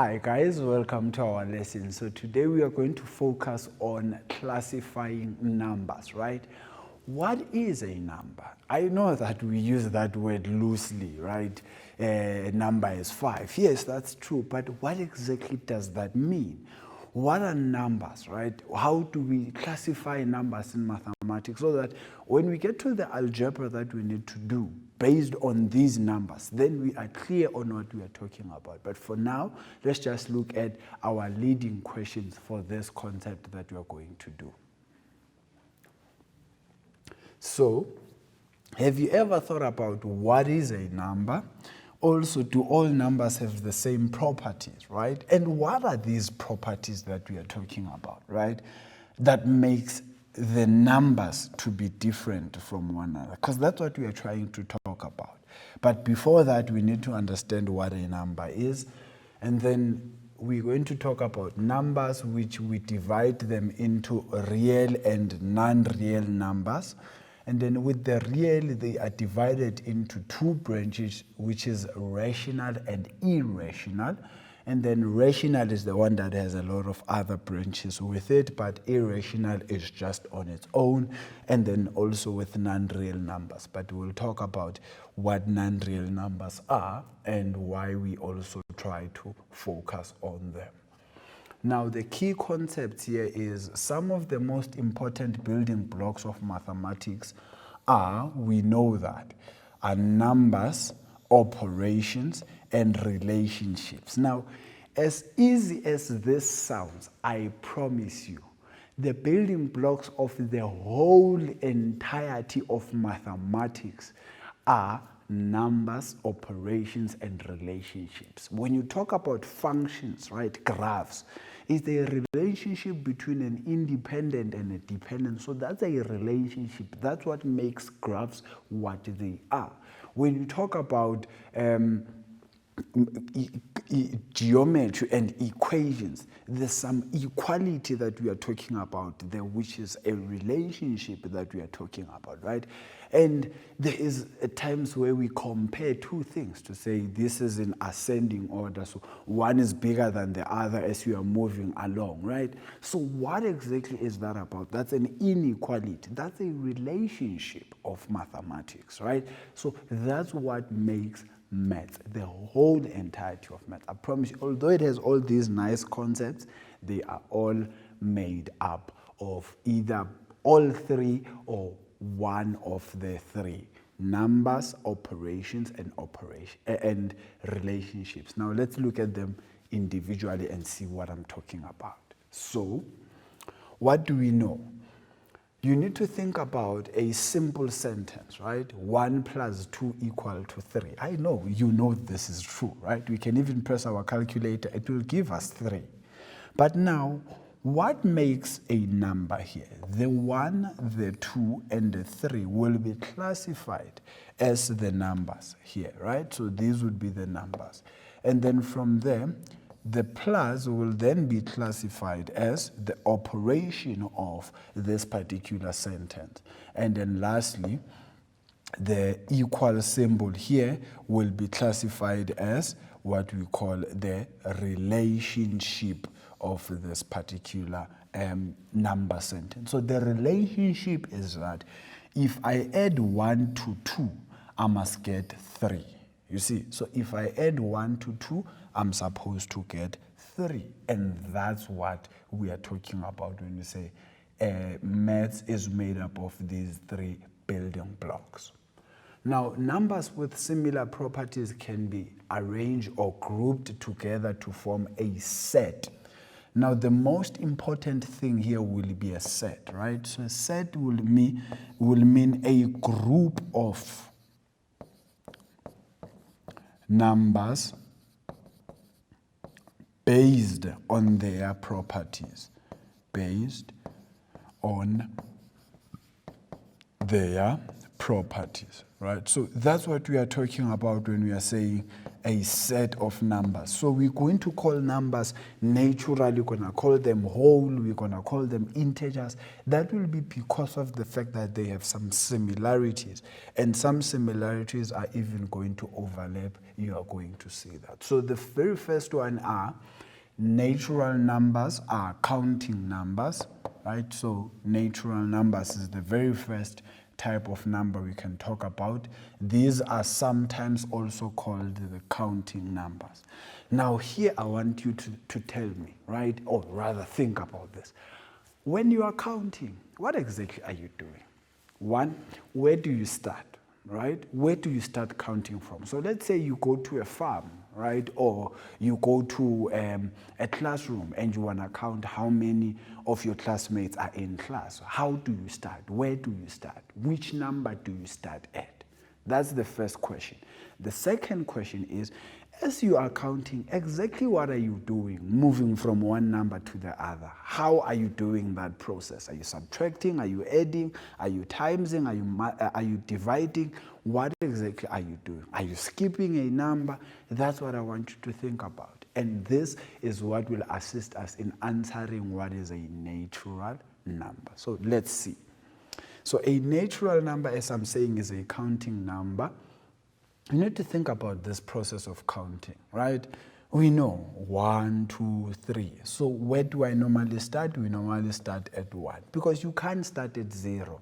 Hi guys, welcome to our lesson. So today we are going to focus on classifying numbers, right? What is a number? I know that we use that word loosely, right? A number is 5. Yes, that's true, but what exactly does that mean? What are numbers, right? How do we classify numbers in mathematics so that when we get to the algebra that we need to do based on these numbers, then we are clear on what we are talking about. But for now, let's just look at our leading questions for this concept that we are going to do. So, have you ever thought about what is a number? Also, do all numbers have the same properties, right? And what are these properties that we are talking about, right? That makes the numbers to be different from one another, because that's what we are trying to talk about. But before that, we need to understand what a number is, and then we're going to talk about numbers, which we divide them into real and non-real numbers. And then with the real, they are divided into two branches, which is rational and irrational. And then rational is the one that has a lot of other branches with it, but irrational is just on its own. And then also with non-real numbers. But we'll talk about what non-real numbers are and why we also try to focus on them. Now, the key concept here is some of the most important building blocks of mathematics are, we know that, are numbers, operations, and relationships. Now, as easy as this sounds, I promise you, the building blocks of the whole entirety of mathematics are numbers, operations, and relationships. When you talk about functions, right, graphs, it's a relationship between an independent and a dependent. So that's a relationship. That's what makes graphs what they are. When you talk about geometry and equations, there's some equality that we are talking about there, which is a relationship that we are talking about, right? And there is times where we compare two things to say this is in ascending order, so one is bigger than the other as you are moving along, right? So what exactly is that about? That's an inequality. That's a relationship of mathematics, right? So that's what makes maths, the whole entirety of maths. I promise you, although it has all these nice concepts, they are all made up of either all three or one of the three: numbers, operations, and relationships. Now let's look at them individually and see what I'm talking about. So, what do we know? You need to think about a simple sentence, right? 1 plus 2 equal to 3. I know you know this is true, right? We can even press our calculator. It will give us 3. But now, what makes a number here? The 1, the 2, and the 3 will be classified as the numbers here, right? So these would be the numbers. And then from there, the plus will then be classified as the operation of this particular sentence. And then lastly, the equal symbol here will be classified as what we call the relationship of this particular number sentence. So the relationship is that if I add 1 to 2, I must get 3. You see, so if I add 1 to 2, I'm supposed to get 3. And that's what we are talking about when we say maths is made up of these 3 building blocks. Now, numbers with similar properties can be arranged or grouped together to form a set. Now, the most important thing here will be a set, right? So a set will mean a group of numbers based on their properties. Based on their properties, right? So that's what we are talking about when we are saying a set of numbers. So we're going to call numbers natural, we're going to call them whole, we're going to call them integers. That will be because of the fact that they have some similarities, and some similarities are even going to overlap. You are going to see that. So the very first one are natural numbers, are counting numbers, right? So natural numbers is the very first type of number we can talk about. These are sometimes also called the counting numbers. Now here I want you to tell me, right, or rather think about this. When you are counting, what exactly are you doing? One, where do you start, right? Where do you start counting from? So let's say you go to a farm, right? Or you go to a classroom and you want to count how many of your classmates are in class. How do you start? Where do you start? Which number do you start at? That's the first question. The second question is, as you are counting, exactly what are you doing, moving from one number to the other? How are you doing that process? Are you subtracting? Are you adding? Are you timesing? Are you dividing? What exactly are you doing? Are you skipping a number? That's what I want you to think about. And this is what will assist us in answering what is a natural number. So let's see. So a natural number, as I'm saying, is a counting number. You need to think about this process of counting, right? We know 1, 2, 3. So where do I normally start? We normally start at 1 because you can't start at 0.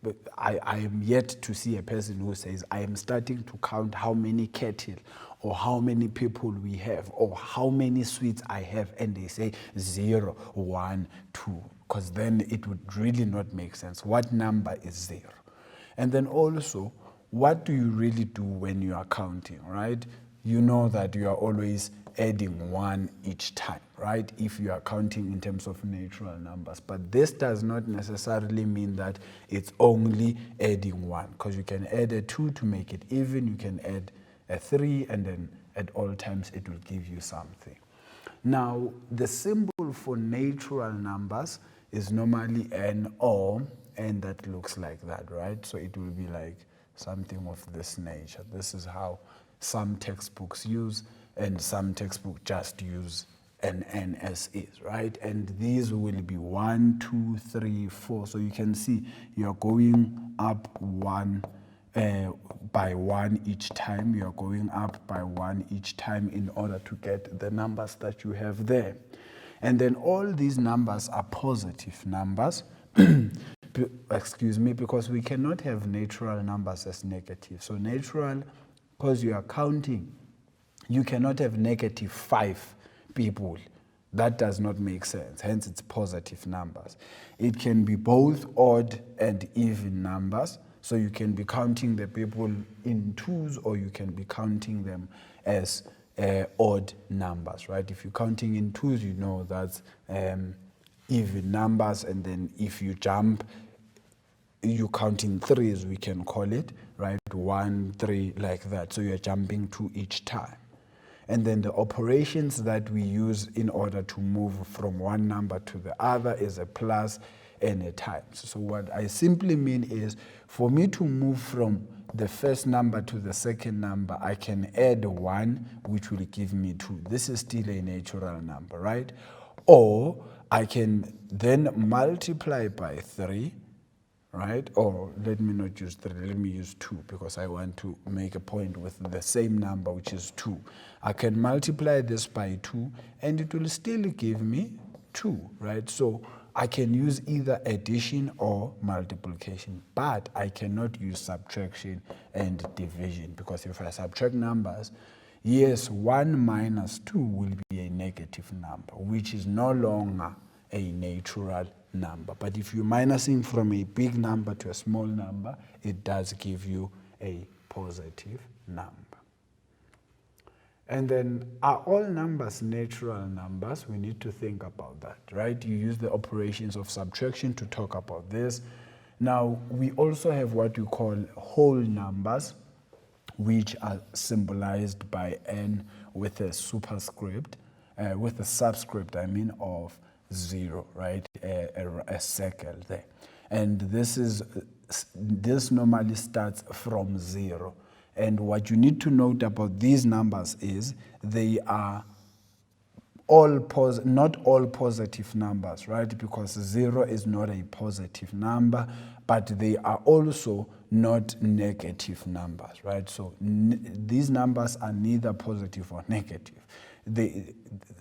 But I am yet to see a person who says, I am starting to count how many cattle or how many people we have or how many sweets I have, and they say 0, 1, 2, because then it would really not make sense. What number is 0? And then also, what do you really do when you are counting, right? You know that you are always adding 1 each time, right? If you are counting in terms of natural numbers. But this does not necessarily mean that it's only adding 1, because you can add a 2 to make it even, you can add a 3, and then at all times it will give you something. Now, the symbol for natural numbers is normally an or, and that looks like that, right? So it will be like something of this nature. This is how some textbooks use, and some textbooks just use an N as is, right? And these will be 1, 2, 3, 4. So you can see you're going up 1 by 1 each time. You're going up by 1 each time in order to get the numbers that you have there. And then all these numbers are positive numbers. Excuse me, because we cannot have natural numbers as negative. So natural, because you are counting, you cannot have negative 5 people. That does not make sense. Hence, it's positive numbers. It can be both odd and even numbers. So you can be counting the people in 2s, or you can be counting them as odd numbers, right? If you're counting in 2s, you know that's even numbers, and then if you jump, you count in 3s, we can call it, right? 1, 3, like that. So you're jumping 2 each time. And then the operations that we use in order to move from one number to the other is a plus and a times. So what I simply mean is, for me to move from the first number to the second number, I can add 1, which will give me 2. This is still a natural number, right? Or I can then multiply by 3, right? Or let me not use 3, let me use 2, because I want to make a point with the same number, which is 2. I can multiply this by 2, and it will still give me 2, right? So I can use either addition or multiplication, but I cannot use subtraction and division, because if I subtract numbers, yes, 1 minus 2 will be a negative number, which is no longer a natural number. But if you're minusing from a big number to a small number, it does give you a positive number. And then, are all numbers natural numbers? We need to think about that, right? You use the operations of subtraction to talk about this. Now, we also have what we call whole numbers, which are symbolized by n with a superscript, with a subscript, of 0, right? A circle there. And this normally starts from 0. And what you need to note about these numbers is they are not all positive numbers, right? Because 0 is not a positive number, but they are also not negative numbers, right? So these numbers are neither positive or negative.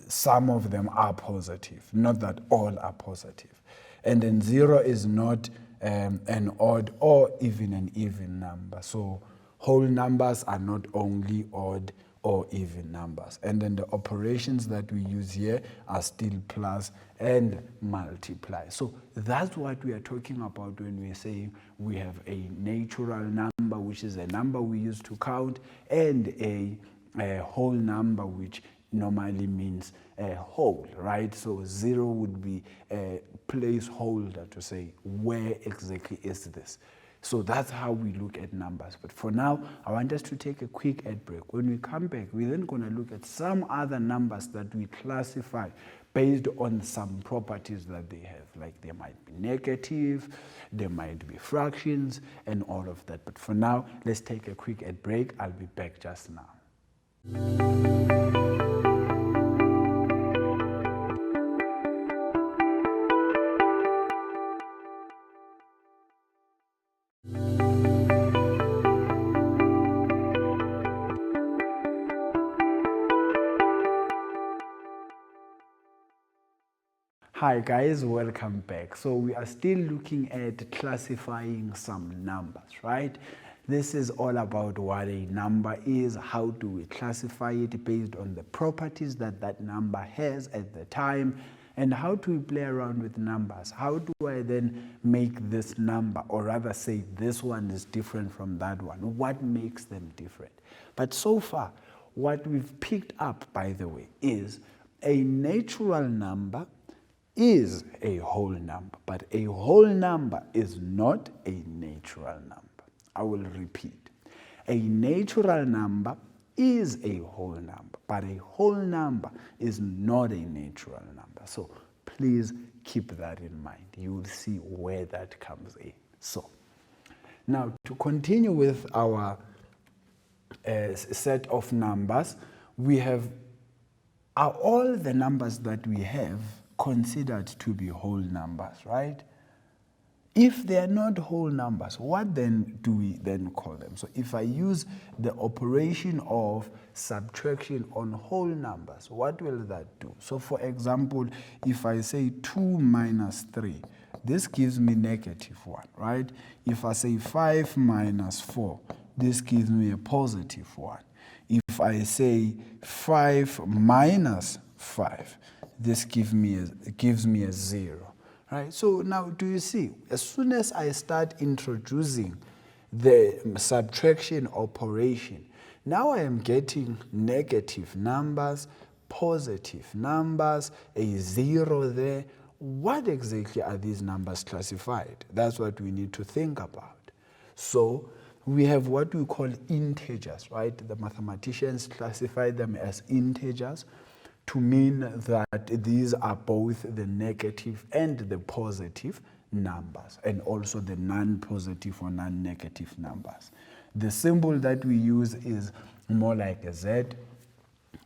Some of them are positive, not that all are positive. And then 0 is not an odd or even an even number. So whole numbers are not only odd or even numbers. And then the operations that we use here are still plus and multiply. So that's what we are talking about when we're saying we have a natural number, which is a number we use to count, and a whole number, which normally means a whole, right? So 0 would be a placeholder to say, where exactly is this? So that's how we look at numbers. But for now, I want us to take a quick ad break. When we come back, we're then going to look at some other numbers that we classify based on some properties that they have. Like they might be negative, they might be fractions, and all of that. But for now, let's take a quick ad break. I'll be back just now. Hi guys, welcome back. So we are still looking at classifying some numbers, right? This is all about what a number is, how do we classify it based on the properties that that number has at the time, and how do we play around with numbers? How do I then make this number, or rather say this one is different from that one? What makes them different? But so far, what we've picked up, by the way, is a natural number is a whole number, but a whole number is not a natural number. I will repeat. A natural number is a whole number, but a whole number is not a natural number. So please keep that in mind. You will see where that comes in. So now to continue with our set of numbers, we have all the numbers that we have considered to be whole numbers, right? If they are not whole numbers, what then do we then call them? So if I use the operation of subtraction on whole numbers, what will that do? So for example, if I say 2 minus 3, this gives me -1, right? If I say 5 minus 4, this gives me a +1. If I say 5 minus 5, this gives me a 0, right? So now do you see, as soon as I start introducing the subtraction operation, now I am getting negative numbers, positive numbers, a 0 there. What exactly are these numbers classified? That's what we need to think about. So we have what we call integers, right? The mathematicians classify them as integers to mean that these are both the negative and the positive numbers, and also the non-positive or non-negative numbers. The symbol that we use is more like a Z,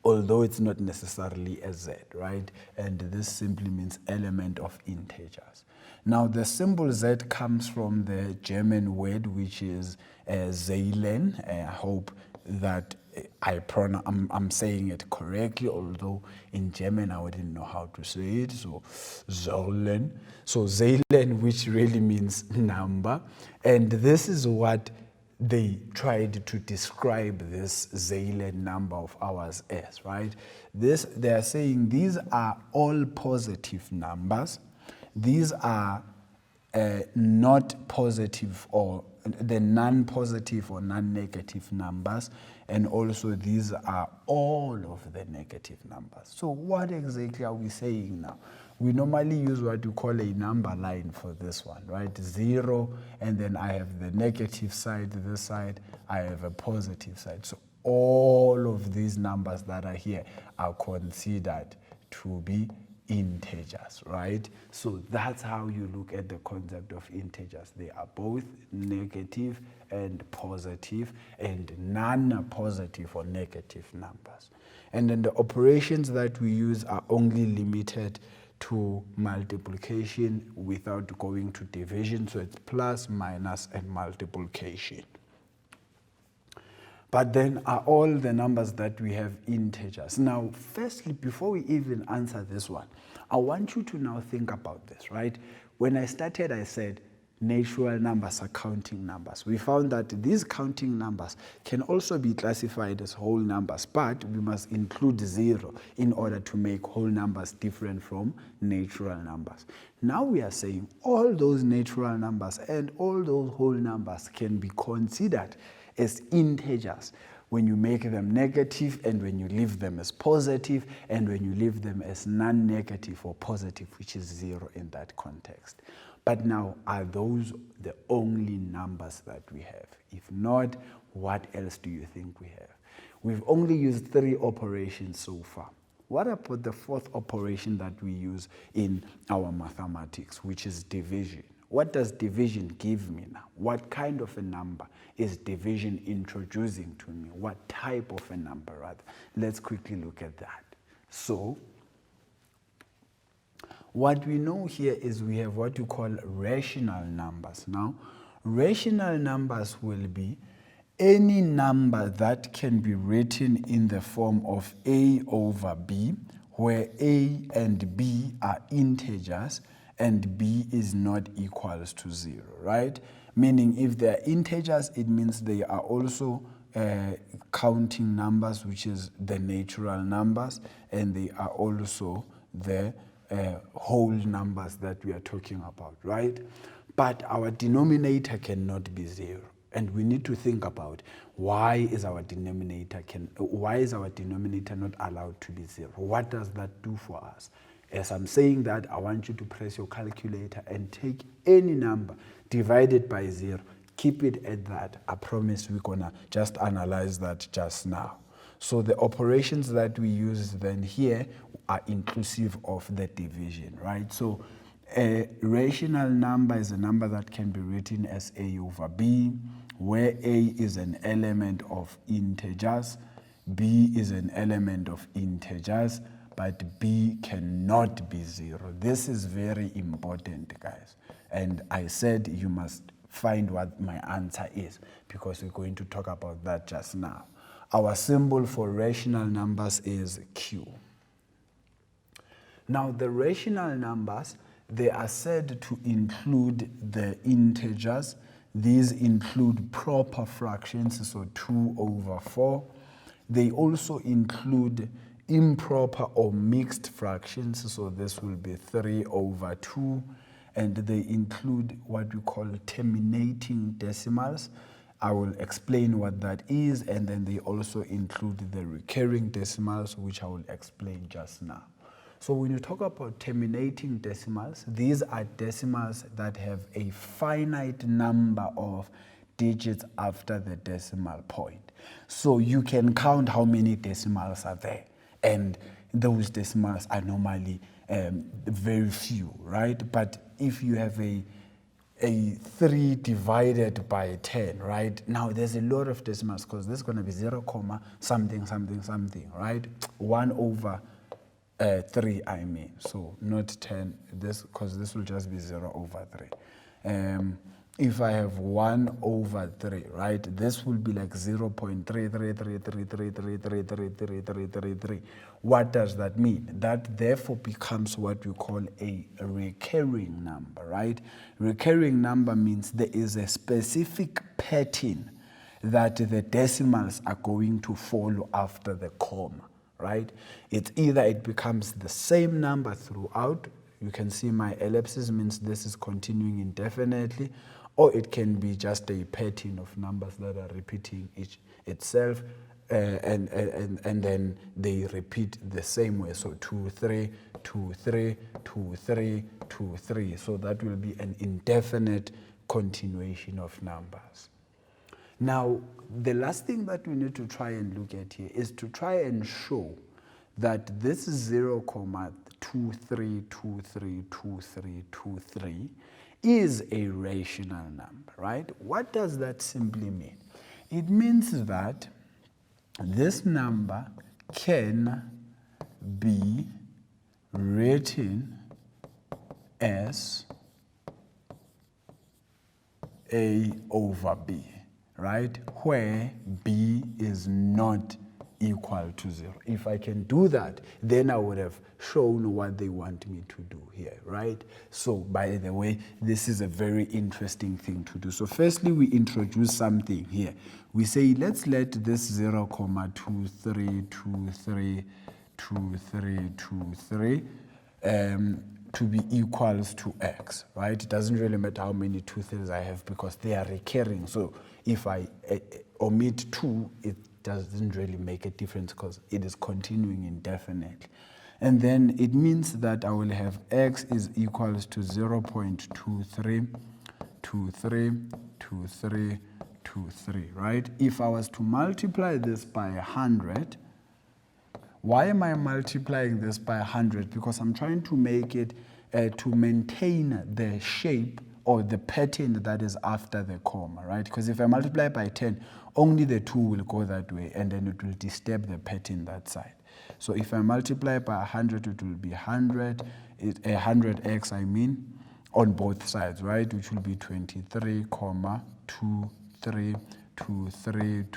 although it's not necessarily a Z, right? And this simply means element of integers. Now the symbol Z comes from the German word which is Zahlen. I hope that I'm saying it correctly, although in German I wouldn't know how to say it. So Zahlen. So Zahlen, which really means number. And this is what they tried to describe this Zahlen number of ours as, right? They are saying these are all positive numbers. These are not positive, or the non-positive or non-negative numbers, and also these are all of the negative numbers. So what exactly are we saying now? We normally use what we call a number line for this one, right? 0, and then I have the negative side, this side, I have a positive side. So all of these numbers that are here are considered to be integers, right? So that's how you look at the concept of integers. They are both negative and positive, and non-positive or negative numbers. And then the operations that we use are only limited to multiplication without going to division. So it's plus, minus, and multiplication. But then are all the numbers that we have integers? Now, firstly, before we even answer this one, I want you to now think about this, right? When I started, I said natural numbers are counting numbers. We found that these counting numbers can also be classified as whole numbers, but we must include 0 in order to make whole numbers different from natural numbers. Now we are saying all those natural numbers and all those whole numbers can be considered as integers when you make them negative, and when you leave them as positive, and when you leave them as non-negative or positive, which is 0 in that context. But now, are those the only numbers that we have? If not, what else do you think we have? We've only used 3 operations so far. What about the 4th operation that we use in our mathematics, which is division? What does division give me now? What kind of a number is division introducing to me? What type of a number, rather? Let's quickly look at that. So, what we know here is we have what you call rational numbers. Now, rational numbers will be any number that can be written in the form of A over B, where A and B are integers, and B is not equals to 0, right? Meaning if they are integers, it means they are also counting numbers, which is the natural numbers, and they are also the whole numbers that we are talking about, right? But our denominator cannot be 0. And we need to think about why is our denominator not allowed to be 0? What does that do for us? As I'm saying that, I want you to press your calculator and take any number divided by 0. Keep it at that. I promise we're going to just analyze that just now. So the operations that we use then here are inclusive of the division, right? So a rational number is a number that can be written as A over B, where A is an element of integers, B is an element of integers, but B cannot be 0. This is very important, guys. And I said you must find what my answer is, because we're going to talk about that just now. Our symbol for rational numbers is Q. Now, the rational numbers, they are said to include the integers. These include proper fractions, so 2 over 4. They also include improper or mixed fractions, so this will be 3 over 2. And they include what we call terminating decimals. I will explain what that is, and then they also include the recurring decimals, which I will explain just now. So when you talk about terminating decimals, these are decimals that have a finite number of digits after the decimal point. So you can count how many decimals are there, and those decimals are normally very few, right? But if you have a 3 divided by 10, right? Now there's a lot of decimals, because this is going to be 0, something, something, something, right? 1 over 3, I mean. So not 10, because this will just be 0 over 3. If I have 1 over 3, right, this will be like 0.333333333333. What does that mean? That therefore becomes what we call a recurring number, right? Recurring number means there is a specific pattern that the decimals are going to follow after the comma, right? It's either it becomes the same number throughout. You can see my ellipsis means this is continuing indefinitely, or it can be just a pattern of numbers that are repeating itself, and then they repeat the same way. So 2, 3, 2, 3, 2, 3, 2, 3. So that will be an indefinite continuation of numbers. Now, the last thing that we need to try and look at here is to try and show that this 0, 23232323 is a rational number, right? What does that simply mean? It means that this number can be written as A over B, right? Where B is not equal to 0. If I can do that, then I would have shown what they want me to do here, right? So, by the way, this is a very interesting thing to do. So, firstly, we introduce something here. We say, let's let this 0, 23232323 to be equals to x, right? It doesn't really matter how many 2/3 I have because they are recurring. So if I omit 2, it doesn't really make a difference because it is continuing indefinitely. And then it means that I will have x is equals to 0.23232323, right? If I was to multiply this by 100, why am I multiplying this by 100? Because I'm trying to make it to maintain the shape or the pattern that is after the comma, right? Because if I multiply by 10, only the 2 will go that way, and then it will disturb the pattern that side. So if I multiply by 100, it will be 100x, I mean, on both sides, right? Which will be 23, 23, 23, 23,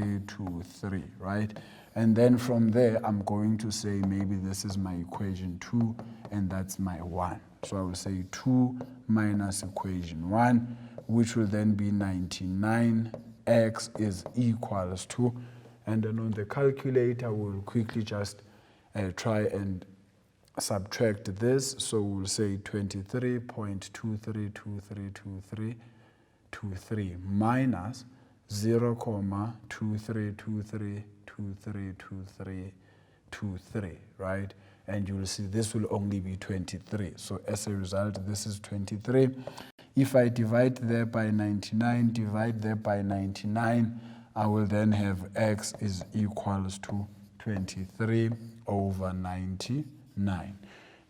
23, right? And then from there, I'm going to say maybe this is my equation 2, and that's my 1. So I will say 2 minus equation 1, which will then be 99x is equals to, and then on the calculator, we'll quickly just try and subtract this. So we'll say 23.232323 minus 0.23232323, right? And you will see this will only be 23. So as a result, this is 23. If I divide there by 99, divide there by 99, I will then have x is equals to 23 over 99.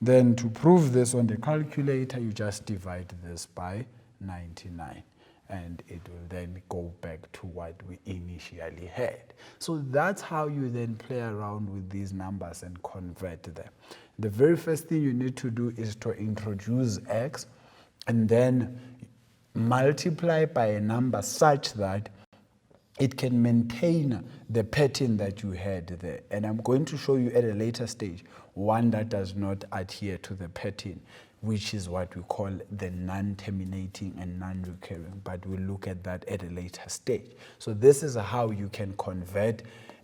Then to prove this on the calculator, you just divide this by 99. And it will then go back to what we initially had. So that's how you then play around with these numbers and convert them. The very first thing you need to do is to introduce x and then multiply by a number such that it can maintain the pattern that you had there. And I'm going to show you at a later stage one that does not adhere to the pattern, which is what we call the non-terminating and non-recurring, but we'll look at that at a later stage. So this is how you can convert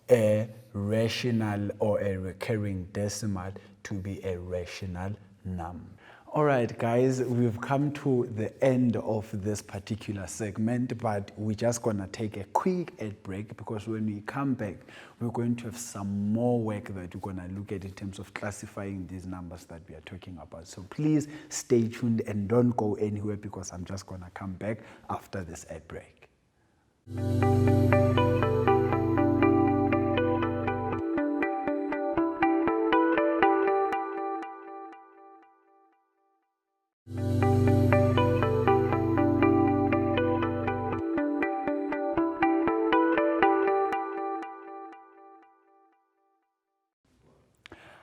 a rational or a recurring decimal to be a rational number. All right, guys, we've come to the end of this particular segment, but we're just going to take a quick ad break because when we come back, we're going to have some more work that we're going to look at in terms of classifying these numbers that we are talking about. So please stay tuned and don't go anywhere because I'm just going to come back after this ad break.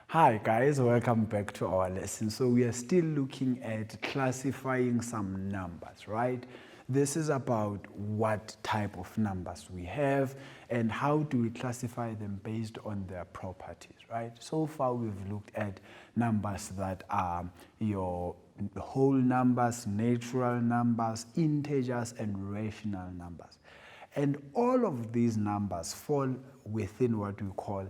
Hi guys, welcome back to our lesson. So we are still looking at classifying some numbers, right? This is about what type of numbers we have and how do we classify them based on their properties, right? So far we've looked at numbers that are your whole numbers, natural numbers, integers, and rational numbers. And all of these numbers fall within what we call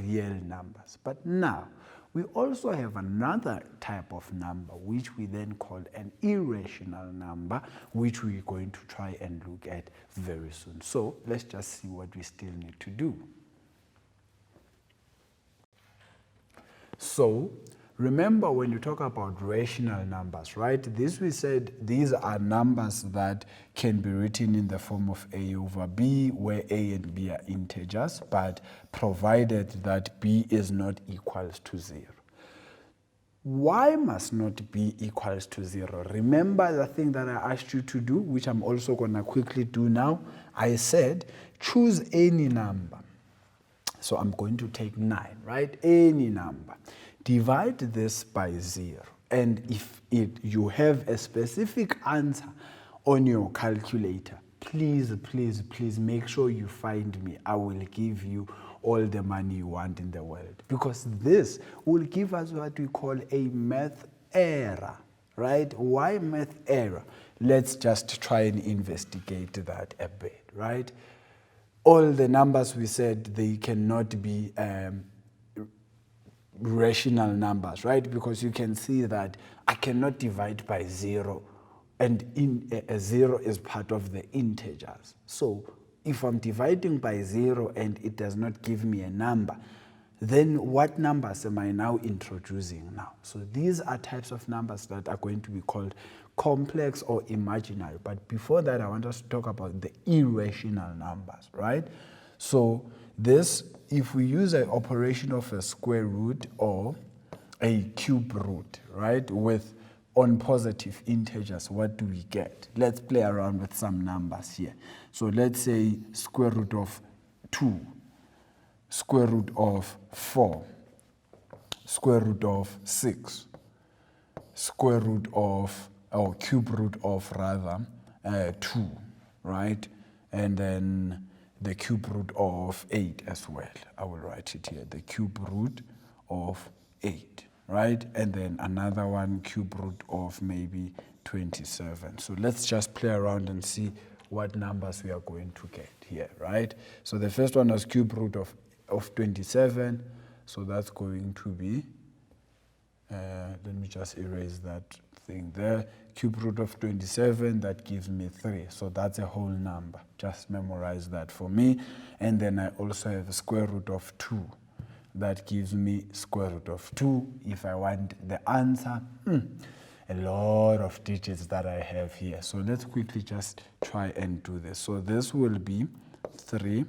real numbers. But now, we also have another type of number, which we then call an irrational number, which we're going to try and look at very soon. So let's just see what we still need to do. So remember when you talk about rational numbers, right? This we said these are numbers that can be written in the form of a over b, where a and b are integers, but provided that b is not equals to 0. y must not be equals to 0. Remember the thing that I asked you to do, which I'm also going to quickly do now. I said choose any number. So I'm going to take 9, right? Any number. Divide this by 0. And if you have a specific answer on your calculator, please make sure you find me. I will give you all the money you want in the world, because this will give us what we call a math error, right? Why math error? Let's just try and investigate that a bit, right? All the numbers we said, they cannot be rational numbers, right? Because you can see that I cannot divide by 0, and 0 is part of the integers. So if I'm dividing by 0 and it does not give me a number, then what numbers am I now introducing now? So these are types of numbers that are going to be called complex or imaginary. But before that, I want us to talk about the irrational numbers, right? So this, if we use an operation of a square root or a cube root, right, with on positive integers, what do we get? Let's play around with some numbers here. So let's say square root of 2, square root of 4, square root of 6, square root of, or cube root of rather, 2, right? And then the cube root of 8 as well. I will write it here, the cube root of 8. Right? And then another one, cube root of maybe 27. So let's just play around and see what numbers we are going to get here, right? So the first one was cube root of 27. So that's going to be, let me just erase that thing there. Cube root of 27, that gives me 3. So that's a whole number. Just memorize that for me. And then I also have a square root of 2. That gives me square root of 2. If I want the answer, a lot of digits that I have here. So let's quickly just try and do this. So this will be 3,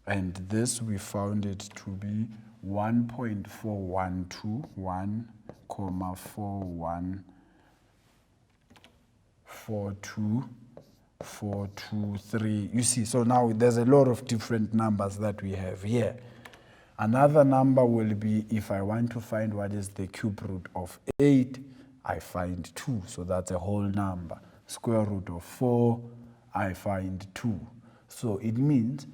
and this we found it to be 1.412, 1,4142423. You see, so now there's a lot of different numbers that we have here. Another number will be, if I want to find what is the cube root of 8, I find 2. So that's a whole number. Square root of 4, I find 2. So it means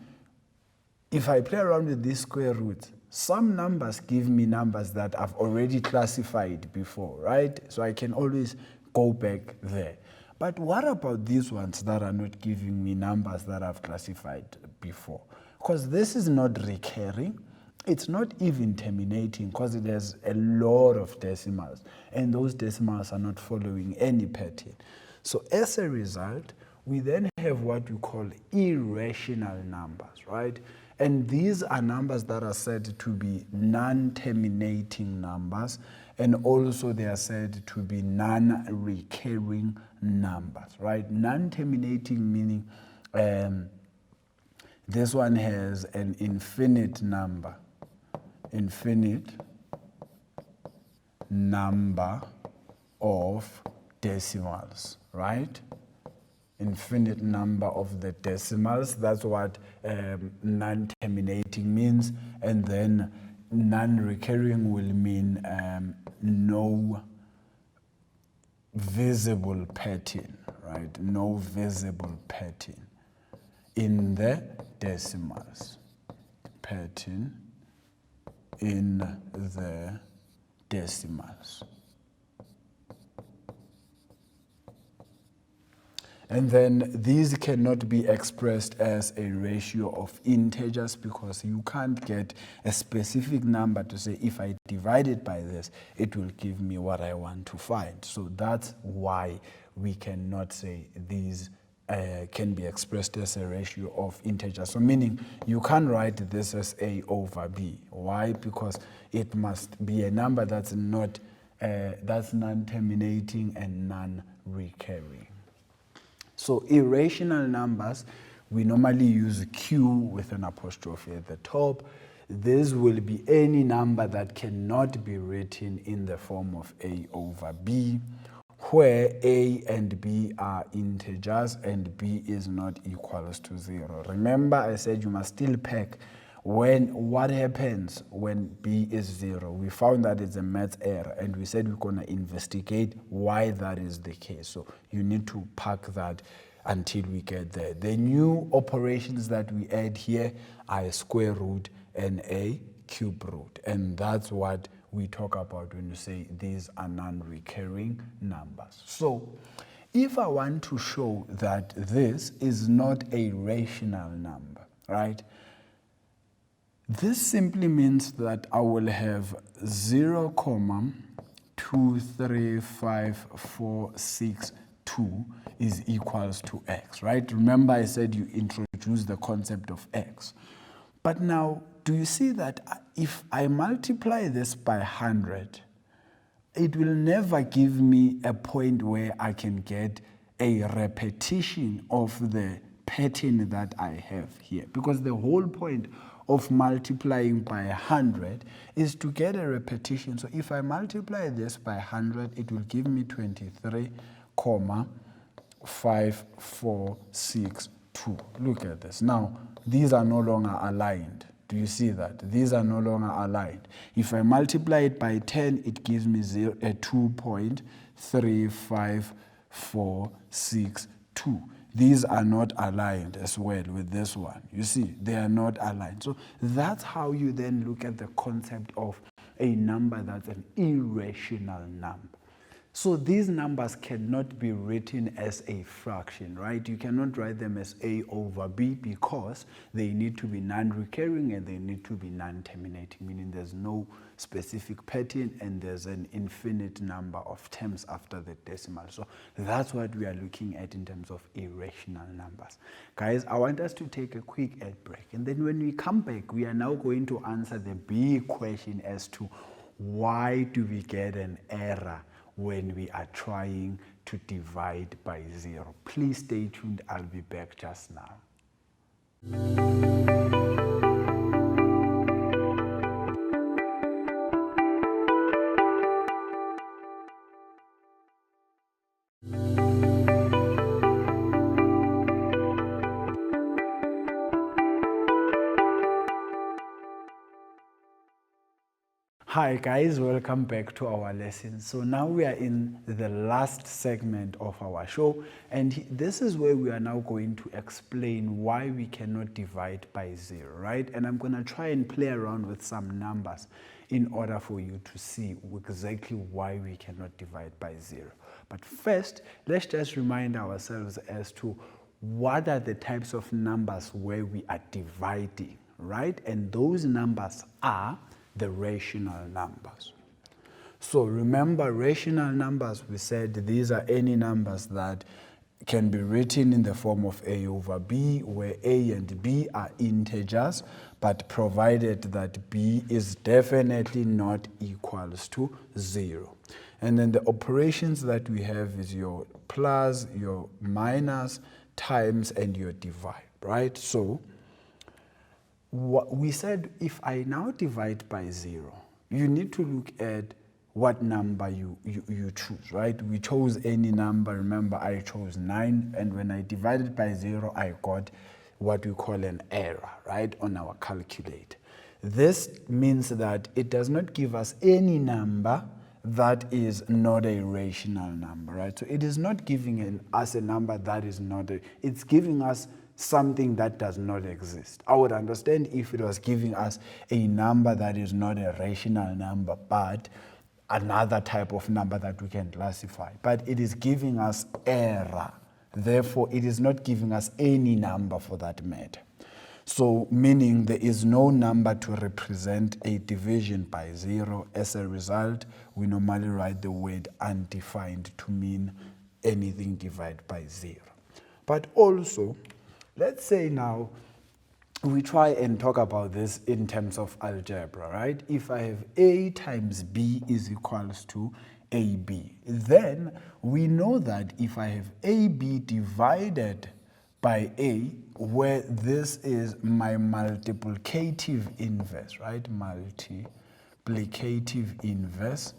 if I play around with these square roots, some numbers give me numbers that I've already classified before, right? So I can always go back there. But what about these ones that are not giving me numbers that I've classified before? Because this is not recurring. It's not even terminating, because it has a lot of decimals, and those decimals are not following any pattern. So as a result, we then have what we call irrational numbers, right? And these are numbers that are said to be non-terminating numbers, and also they are said to be non-recurring numbers, right? Non-terminating meaning this one has an infinite number of decimals, right? Infinite number of the decimals. That's what non-terminating means. And then non-recurring will mean no visible pattern, right? No visible pattern in the decimals. Pattern in the decimals. And then these cannot be expressed as a ratio of integers, because you can't get a specific number to say if I divide it by this, it will give me what I want to find. So that's why we cannot say these can be expressed as a ratio of integers. So meaning you can't write this as A over B. Why? Because it must be a number that's not that's non-terminating and non-recurring. So irrational numbers, we normally use Q with an apostrophe at the top. this will be any number that cannot be written in the form of A over B, where A and B are integers and B is not equals to 0. Remember, I said you must still pack what happens when B is 0. We found that it's a math error, and we said we're going to investigate why that is the case. So you need to pack that until we get there. The new operations that we add here are a square root and a cube root, and that's what we talk about when you say these are non-recurring numbers. So if I want to show that this is not a rational number, right, this simply means that I will have 0,23546 is equals to x, right? Remember I said you introduce the concept of x. But now, do you see that if I multiply this by 100, it will never give me a point where I can get a repetition of the pattern that I have here. Because the whole point of multiplying by 100 is to get a repetition. So if I multiply this by 100, it will give me 23,5462. Look at this. Now, these are no longer aligned. Do you see that? These are no longer aligned. If I multiply it by 10, it gives me 2.35462. These are not aligned as well with this one. You see, they are not aligned. So that's how you then look at the concept of a number that's an irrational number. So these numbers cannot be written as a fraction, right? You cannot write them as A over B because they need to be non-recurring and they need to be non-terminating, meaning there's no specific pattern and there's an infinite number of terms after the decimal. So that's what we are looking at in terms of irrational numbers. Guys, I want us to take a quick ad break, and then when we come back, we are now going to answer the big question as to why do we get an error when we are trying to divide by 0. Please stay tuned. I'll be back just now. Hi guys, welcome back to our lesson. So now we are in the last segment of our show, and this is where we are now going to explain why we cannot divide by 0, right? And I'm going to try and play around with some numbers in order for you to see exactly why we cannot divide by 0. But first, let's just remind ourselves as to what are the types of numbers where we are dividing, right? And those numbers are the rational numbers. So remember, rational numbers, we said these are any numbers that can be written in the form of A over B, where A and B are integers, but provided that B is definitely not equals to 0. And then the operations that we have is your plus, your minus, times, and your divide, right? So what we said, if I now divide by 0, you need to look at what number you choose, right? We chose any number. Remember, I chose 9, and when I divided by 0, I got what we call an error, right, on our calculator. This means that it does not give us any number that is not a rational number, right? So it is not giving us a number that is not it's giving us something that does not exist. I would understand if it was giving us a number that is not a rational number, but another type of number that we can classify. But it is giving us error. Therefore, it is not giving us any number for that matter. So, meaning there is no number to represent a division by 0. As a result, we normally write the word undefined to mean anything divided by 0. But also, let's say now we try and talk about this in terms of algebra, right? If I have A times B is equals to AB, then we know that if I have AB divided by A, where this is my multiplicative inverse, right? Multiplicative inverse.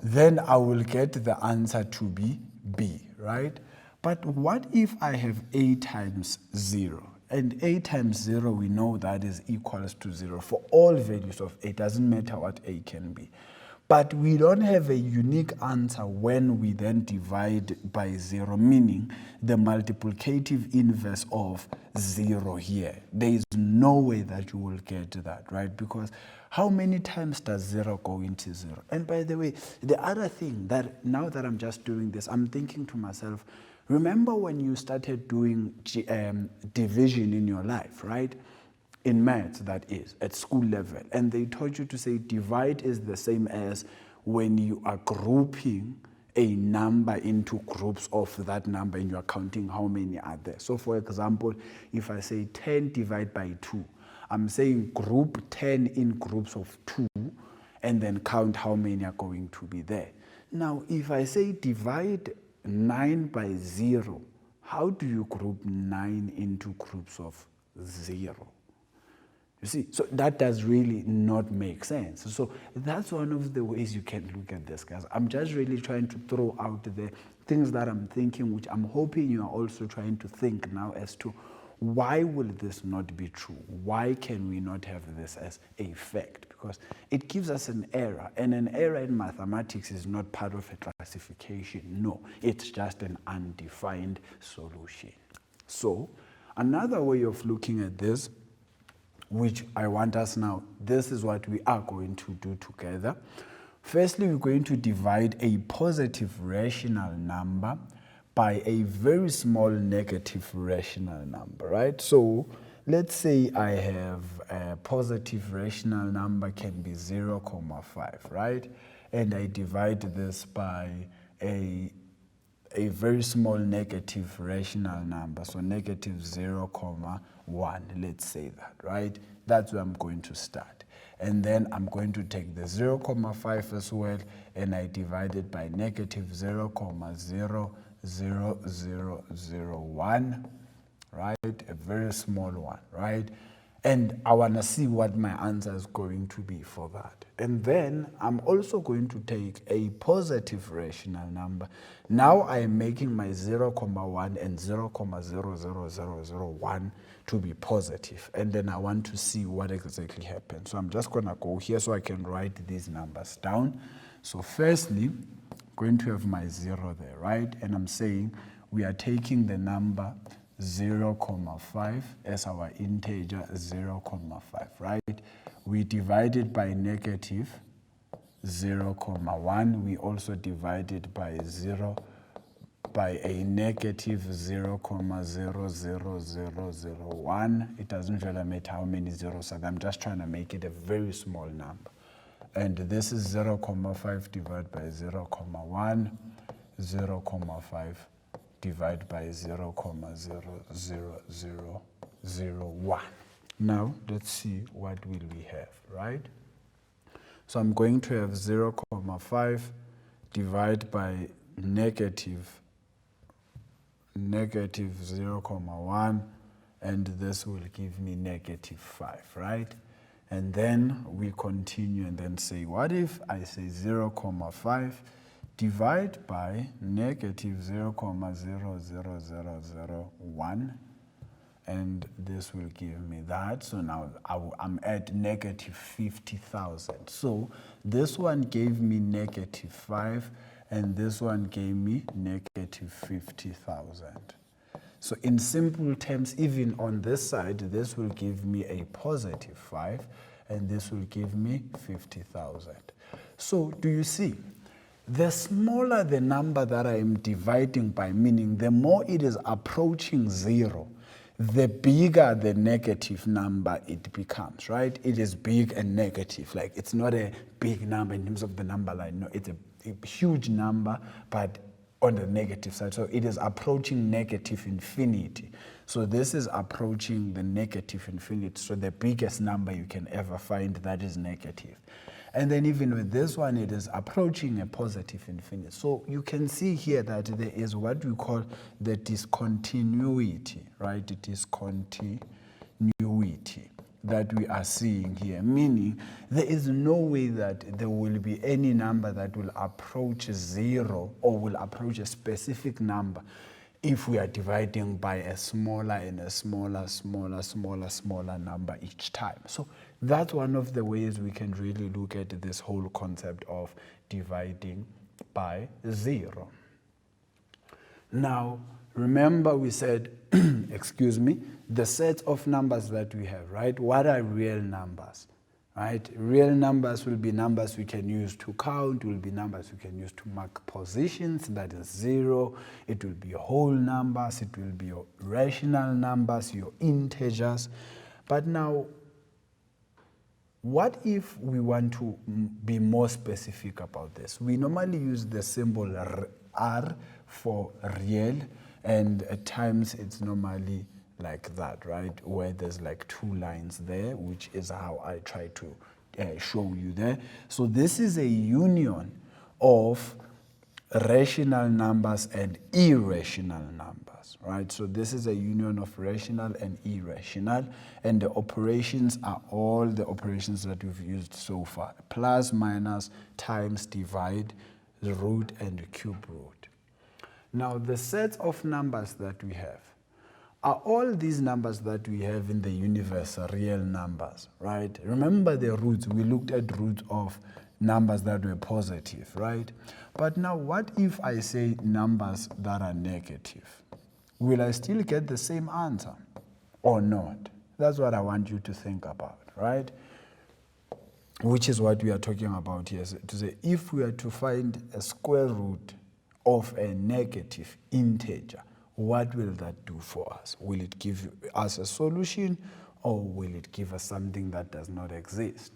Then I will get the answer to be B, right? But what if I have A times 0? And A times 0, we know that is equals to 0 for all values of A. It doesn't matter what A can be. But we don't have a unique answer when we then divide by 0, meaning the multiplicative inverse of 0 here. There is no way that you will get that, right? Because how many times does 0 go into 0? And by the way, the other thing that now that I'm just doing this, I'm thinking to myself, remember when you started doing division in your life, right? In maths, that is, at school level. And they taught you to say divide is the same as when you are grouping a number into groups of that number and you are counting how many are there. So for example, if I say 10 divided by 2, I'm saying group 10 in groups of 2 and then count how many are going to be there. Now, if I say divide 9 by 0, how do you group 9 into groups of 0? You see, so that does really not make sense. So that's one of the ways you can look at this, guys. I'm just really trying to throw out the things that I'm thinking, which I'm hoping you are also trying to think now as to why will this not be true? Why can we not have this as a fact? Because it gives us an error, and an error in mathematics is not part of a classification. No, it's just an undefined solution. So another way of looking at this, which I want us now, this is what we are going to do together. Firstly, we're going to divide a positive rational number by a very small negative rational number, right? So let's say I have a positive rational number can be 0.5, right? And I divide this by a very small negative rational number, so negative 0.1, let's say that, right? That's where I'm going to start. And then I'm going to take the 0.5 as well, and I divide it by negative 0.00001, right? A very small one, right? And I want to see what my answer is going to be for that. And then I'm also going to take a positive rational number. Now I am making my 0.1 and 0.00001 to be positive. And then I want to see what exactly happens. So I'm just going to go here so I can write these numbers down. So firstly, I'm going to have my 0 there, right? And I'm saying we are taking the number 0.5 as our integer 0.5, right? We divide it by negative 0.1. We also divide it by a negative 0.00001. It doesn't really matter how many zeros are there. I'm just trying to make it a very small number. And this is 0.5 divided by 0.1, 0.5 divided by 0.00001. Now, let's see what will we have, right? So I'm going to have 0.5 divided by negative 0.1, and this will give me negative 5, right? And then we continue and then say, what if I say 0.5 divide by negative 0.00001, and this will give me that. So now I'm at negative 50,000. So this one gave me negative 5, and this one gave me negative 50,000. So in simple terms, even on this side, this will give me a positive 5, and this will give me 50,000. So do you see? The smaller the number that I am dividing by, meaning the more it is approaching 0, the bigger the negative number it becomes, right? It is big and negative. Like, it's not a big number in terms of the number line. No, it's a huge number, but on the negative side. So it is approaching negative infinity. So this is approaching the negative infinity. So the biggest number you can ever find, that is negative. And then even with this one, it is approaching a positive infinity. So you can see here that there is what we call the discontinuity, right? Discontinuity that we are seeing here, meaning there is no way that there will be any number that will approach 0 or will approach a specific number if we are dividing by a smaller and a smaller number each time. So that's one of the ways we can really look at this whole concept of dividing by 0. Now, remember we said, excuse me, the set of numbers that we have, right? What are real numbers, right? Real numbers will be numbers we can use to count, will be numbers we can use to mark positions, that is 0. It will be whole numbers, it will be your rational numbers, your integers. But now, what if we want to be more specific about this? We normally use the symbol R for real, and at times it's normally like that, right? Where there's like 2 lines there, which is how I try to show you there. So this is a union of rational numbers and irrational numbers, right? So this is a union of rational and irrational, and the operations are all the operations that we've used so far: plus, minus, times, divide, the root, and the cube root. Now, the set of numbers that we have are all these numbers that we have in the universe are real numbers, right? Remember the roots. We looked at roots of numbers that were positive, right? But now, what if I say numbers that are negative? Will I still get the same answer or not? That's what I want you to think about, right? Which is what we are talking about here. So to say, if we are to find a square root of a negative integer, what will that do for us? Will it give us a solution, or will it give us something that does not exist?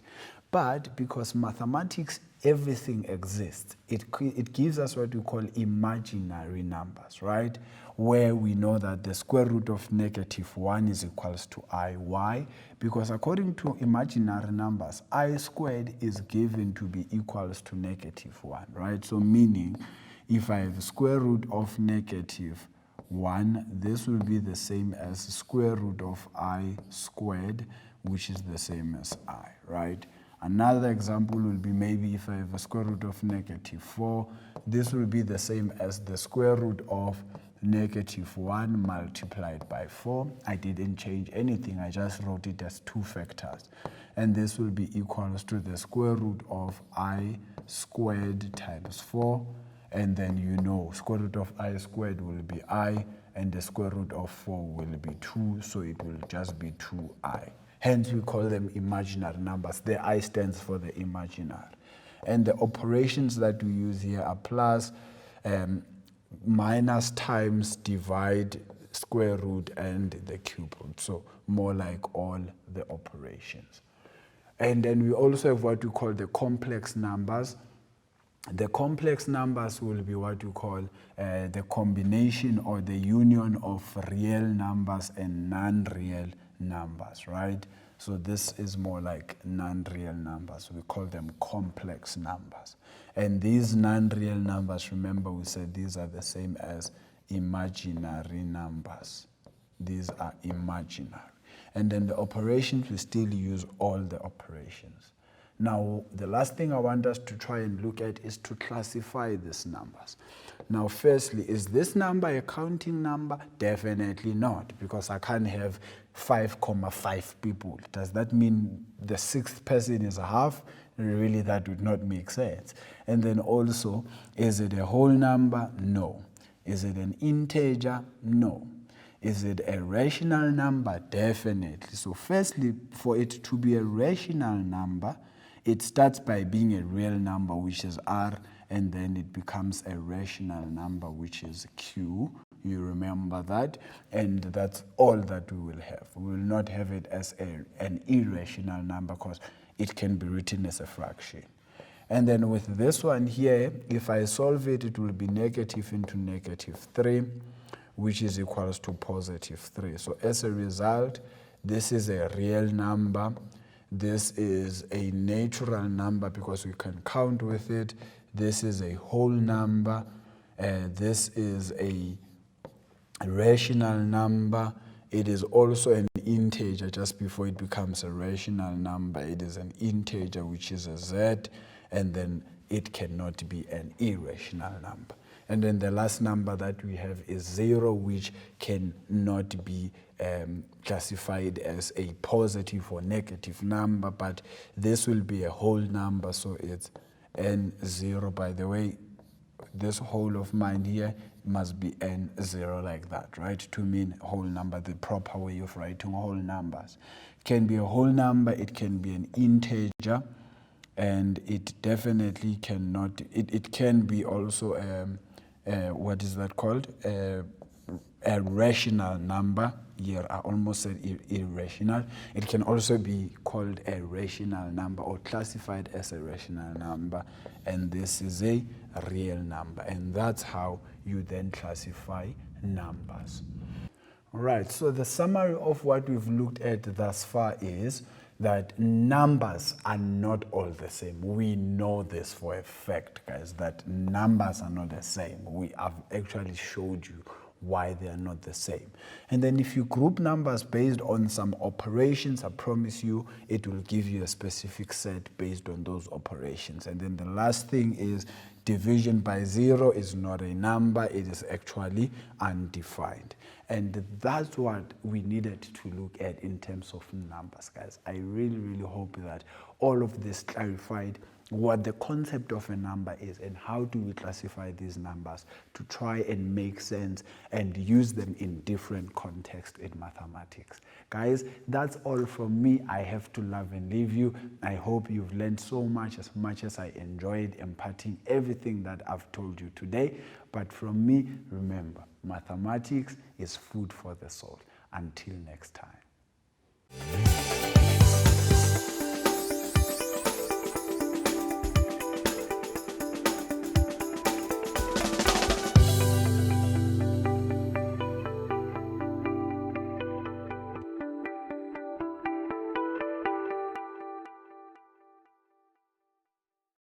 But because mathematics, everything exists, it gives us what we call imaginary numbers, right? Where we know that the square root of -1 is equals to iy, because according to imaginary numbers, I squared is given to be equals to -1, right? So meaning, if I have square root of -1, this will be the same as square root of I squared, which is the same as I, right? Another example will be maybe if I have a square root of -4, this will be the same as the square root of -1 multiplied by 4. I didn't change anything, I just wrote it as 2 factors. And this will be equals to the square root of I squared times 4. And then you know square root of I squared will be I, and the square root of 4 will be 2, so it will just be 2I. Hence, we call them imaginary numbers. The I stands for the imaginary. And the operations that we use here are plus, minus, times, divide, square root, and the cube root. So more like all the operations. And then we also have what we call the complex numbers. The complex numbers will be what we call the combination or the union of real numbers and non-real numbers, right? So this is more like non-real numbers. We call them complex numbers. And these non-real numbers, remember we said these are the same as imaginary numbers. These are imaginary. And then the operations, we still use all the operations. Now, the last thing I want us to try and look at is to classify these numbers. Now, firstly, is this number a counting number? Definitely not, because I can't have 5,5 people. Does that mean the 6th person is a half? Really, that would not make sense. And then also, is it a whole number? No. Is it an integer? No. Is it a rational number? Definitely. So firstly, for it to be a rational number, it starts by being a real number, which is R, and then it becomes a rational number, which is Q. You remember that? And that's all that we will have. We will not have it as an irrational number because it can be written as a fraction. And then with this one here, if I solve it, it will be negative into -3, which is equals to +3. So as a result, this is a real number. This is a natural number because we can count with it. This is a whole number. This is a rational number. It is also an integer just before it becomes a rational number. It is an integer, which is a z, and then it cannot be an irrational number. And then the last number that we have is 0, which cannot be classified as a positive or negative number, but this will be a whole number, so it's n0. By the way, this whole of mine here must be n0 like that, right? To mean whole number, the proper way of writing whole numbers. It can be a whole number, it can be an integer, and it definitely cannot, it can be also, what is that called? A rational number. Here I almost said irrational. It can also be called a rational number or classified as a rational number, and this is a real number, and that's how you then classify numbers. All right, so the summary of what we've looked at thus far is that numbers are not all the same. We know this for a fact, guys, that numbers are not the same. We have actually showed you why they are not the same. And then if you group numbers based on some operations, I promise you it will give you a specific set based on those operations. And then the last thing is division by 0 is not a number, it is actually undefined. And that's what we needed to look at in terms of numbers, guys. I really, really hope that all of this clarified what the concept of a number is and how do we classify these numbers to try and make sense and use them in different contexts in mathematics. Guys, that's all from me. I have to love and leave you. I hope you've learned so much as I enjoyed imparting everything that I've told you today. But from me, remember, mathematics is food for the soul. Until next time.